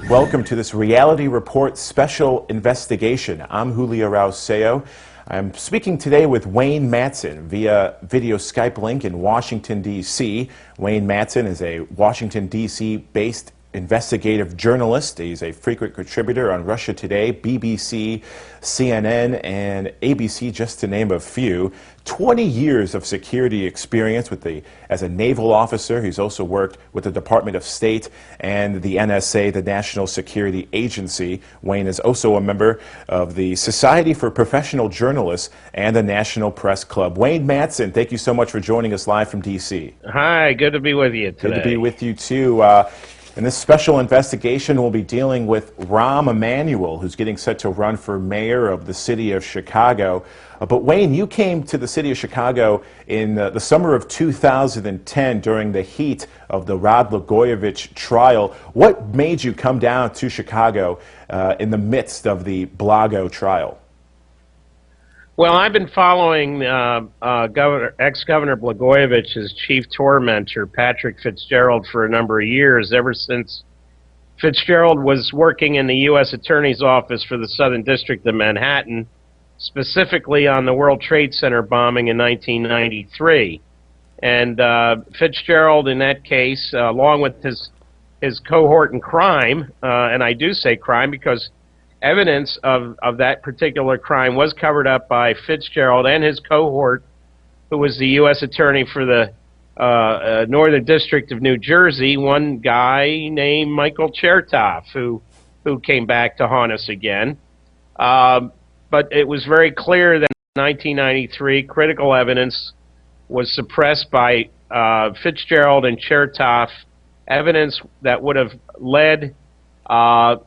Welcome to this Reality Report special investigation. I'm Julio Rauseo. I'm speaking today with Wayne Madsen via video Skype link in Washington, D.C. Wayne Madsen is a Washington, D.C. based investigative journalist. He's a frequent contributor on Russia Today, BBC, CNN, and ABC, just to name a few. 20 years of security experience as a naval officer. He's also worked with the Department of State and the NSA, the National Security Agency. Wayne is also a member of the Society for Professional Journalists and the National Press Club. Wayne Madsen, thank you so much for joining us live from D.C. Hi, good to be with you today. Good to be with you, too. In this special investigation, we'll be dealing with Rahm Emanuel, who's getting set to run for mayor of the city of Chicago. But Wayne, you came to the city of Chicago in the summer of 2010 during the heat of the Rod Blagojevich trial. What made you come down to Chicago in the midst of the Blago trial? Well, I've been following ex-Governor Blagojevich's chief tormentor, Patrick Fitzgerald, for a number of years, ever since Fitzgerald was working in the U.S. Attorney's Office for the Southern District of Manhattan, specifically on the World Trade Center bombing in 1993. And Fitzgerald, in that case, along with his cohort in crime, and I do say crime because evidence of that particular crime was covered up by Fitzgerald and his cohort, who was the U.S. Attorney for the Northern District of New Jersey, one guy named Michael Chertoff, who came back to haunt us again. But it was very clear that in 1993, critical evidence was suppressed by Fitzgerald and Chertoff, evidence that would have led to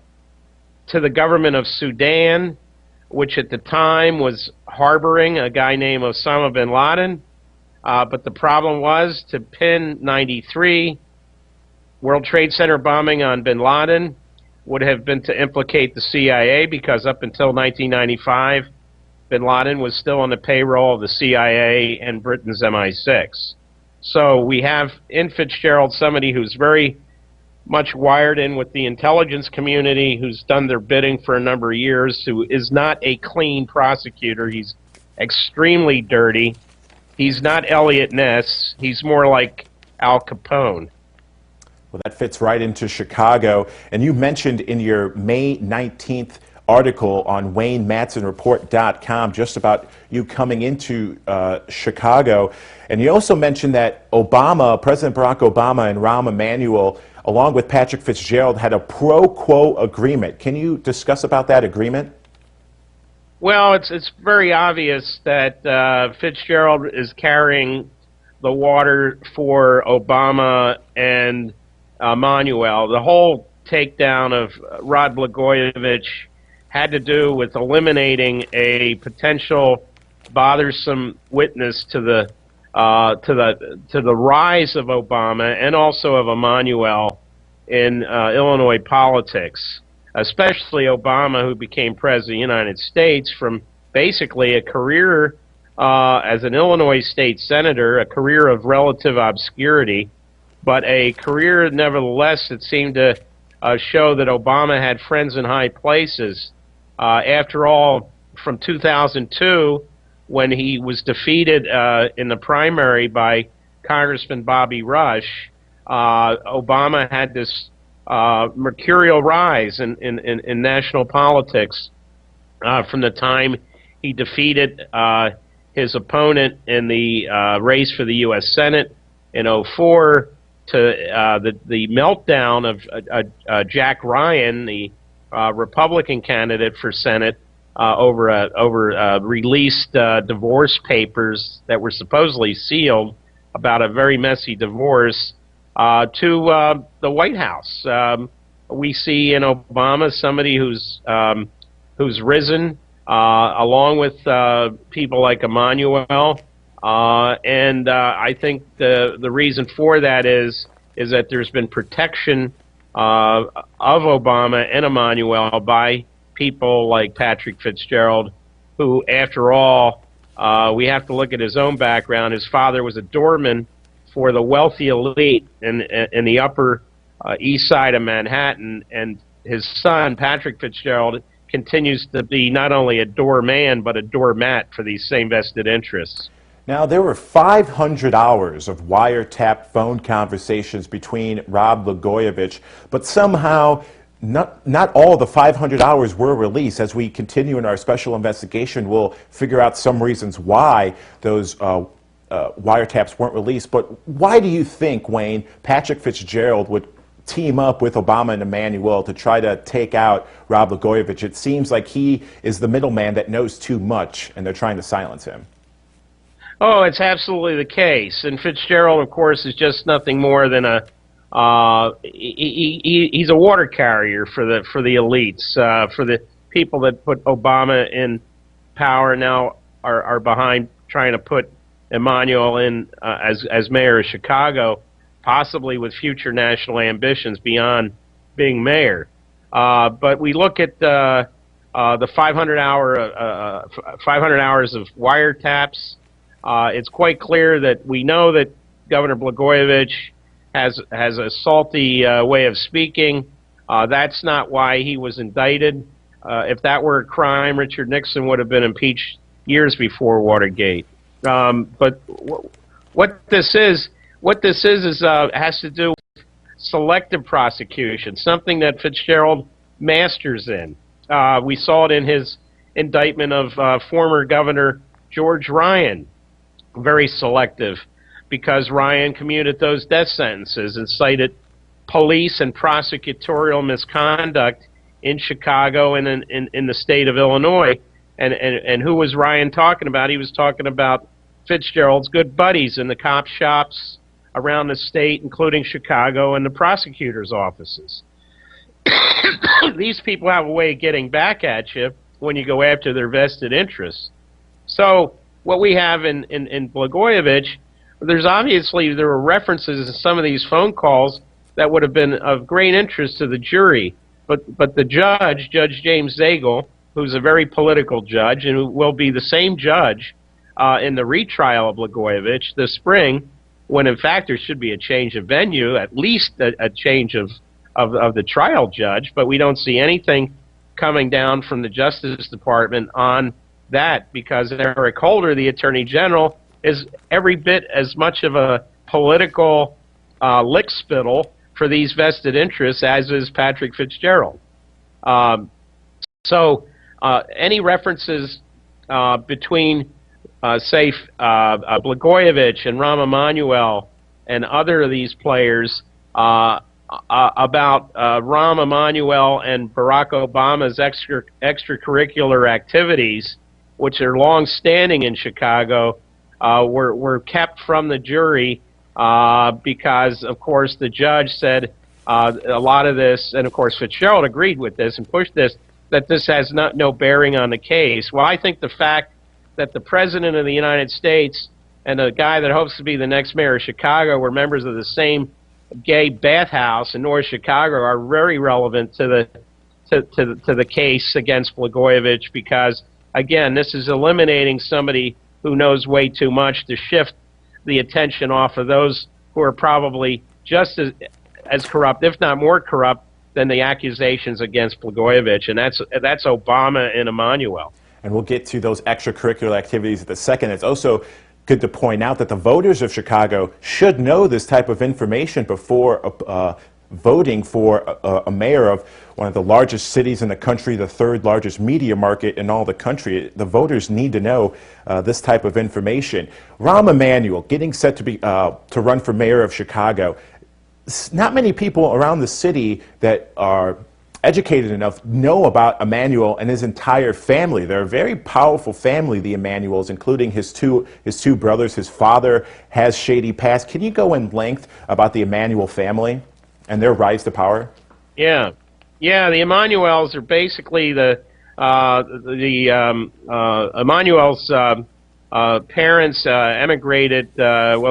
the government of Sudan, which at the time was harboring a guy named Osama bin Laden. But the problem was to pin 93 World Trade Center bombing on bin Laden would have been to implicate the CIA, because up until 1995, bin Laden was still on the payroll of the CIA and Britain's MI6. So we have in Fitzgerald somebody who's very much wired in with the intelligence community, who's done their bidding for a number of years, who is not a clean prosecutor. He's extremely dirty. He's not Elliot Ness. He's more like Al Capone. Well, that fits right into Chicago. And you mentioned in your May 19th article on WayneMadsenReport.com just about you coming into Chicago. And you also mentioned that President Barack Obama and Rahm Emanuel, along with Patrick Fitzgerald, had a pro-quo agreement. Can you discuss about that agreement? Well, it's very obvious that Fitzgerald is carrying the water for Obama and Emanuel. The whole takedown of Rod Blagojevich had to do with eliminating a potential bothersome witness to the rise of Obama and also of Emanuel in Illinois politics, especially Obama, who became president of the United States from basically a career as an Illinois state senator, a career of relative obscurity, but a career nevertheless that seemed to show that Obama had friends in high places. After all, from 2002, when he was defeated in the primary by Congressman Bobby Rush, Obama had this mercurial rise in national politics from the time he defeated his opponent in the race for the U.S. Senate in 2004 to the meltdown of Jack Ryan, the Republican candidate for Senate, over released divorce papers that were supposedly sealed about a very messy divorce, to the White House. We see in Obama somebody who's risen, along with people like Emanuel, and I think the reason for that is that there's been protection of Obama and Emanuel by people like Patrick Fitzgerald, who, after all, we have to look at his own background. His father was a doorman for the wealthy elite in the upper east side of Manhattan, and his son, Patrick Fitzgerald, continues to be not only a doorman, but a doormat for these same vested interests. Now, there were 500 hours of wiretapped phone conversations between Rod Blagojevich, but somehow not all the 500 hours were released. As we continue in our special investigation, we'll figure out some reasons why those wiretaps weren't released. But why do you think, Wayne, Patrick Fitzgerald would team up with Obama and Emanuel to try to take out Rod Blagojevich? It seems like he is the middleman that knows too much, and they're trying to silence him. Oh, it's absolutely the case. And Fitzgerald, of course, is just nothing more than he's a water carrier for the elites, for the people that put Obama in power now are behind trying to put Emanuel in as mayor of Chicago, possibly with future national ambitions beyond being mayor. But we look at the 500 hours of wiretaps. It's quite clear that we know that Governor Blagojevich has a salty way of speaking. That's not why he was indicted. If that were a crime, Richard Nixon would have been impeached years before Watergate. But what this is has to do with selective prosecution, something that Fitzgerald masters in. We saw it in his indictment of former Governor George Ryan. Very selective, because Ryan commuted those death sentences and cited police and prosecutorial misconduct in Chicago and in the state of Illinois. And who was Ryan talking about? He was talking about Fitzgerald's good buddies in the cop shops around the state, including Chicago, and the prosecutors' offices. These people have a way of getting back at you when you go after their vested interests. So what we have in Blagojevich, there were references in some of these phone calls that would have been of great interest to the jury. But the judge, Judge James Zagel, who's a very political judge and who will be the same judge in the retrial of Blagojevich this spring, when in fact there should be a change of venue, at least a change of the trial judge, but we don't see anything coming down from the Justice Department on that, because Eric Holder, the Attorney General, is every bit as much of a political lick spittle for these vested interests as is Patrick Fitzgerald. So any references between, say, Blagojevich and Rahm Emanuel and other of these players about Rahm Emanuel and Barack Obama's extracurricular activities, which are long-standing in Chicago, were kept from the jury because, of course, the judge said a lot of this, and of course Fitzgerald agreed with this and pushed this, that this has no bearing on the case. Well, I think the fact that the President of the United States and the guy that hopes to be the next mayor of Chicago were members of the same gay bathhouse in North Chicago are very relevant to the case against Blagojevich, because again, this is eliminating somebody who knows way too much to shift the attention off of those who are probably just as corrupt, if not more corrupt, than the accusations against Blagojevich, and that's Obama and Emanuel. And we'll get to those extracurricular activities in a second. It's also good to point out that the voters of Chicago should know this type of information before voting for a mayor of one of the largest cities in the country, the third largest media market in all the country. The voters need to know this type of information. Rahm Emanuel getting set to be to run for mayor of Chicago. Not many people around the city that are educated enough know about Emanuel and his entire family. They're a very powerful family, the Emanuels, including his two brothers. His father has shady past. Can you go in length about the Emanuel family and their rise to power? Yeah, the Emanuels are basically Emanuel's parents emigrated. Well,